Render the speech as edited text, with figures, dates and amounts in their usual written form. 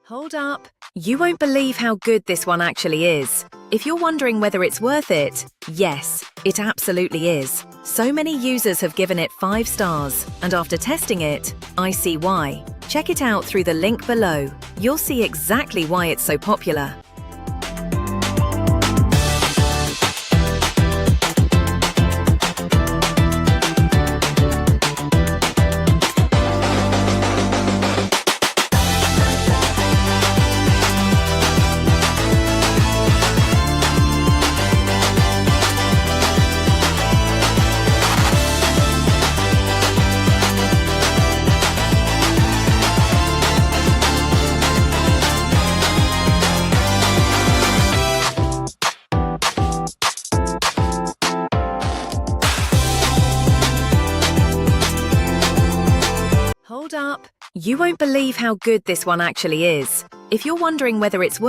Hold up! You won't believe how good this one actually is. If you're wondering whether it's worth it, yes, it absolutely is. So many users have given it 5 stars, and after testing it, I see why. Check it out through the link below. You'll see exactly why it's so popular. Hold up! You won't believe how good this one actually is. If you're wondering whether it's worth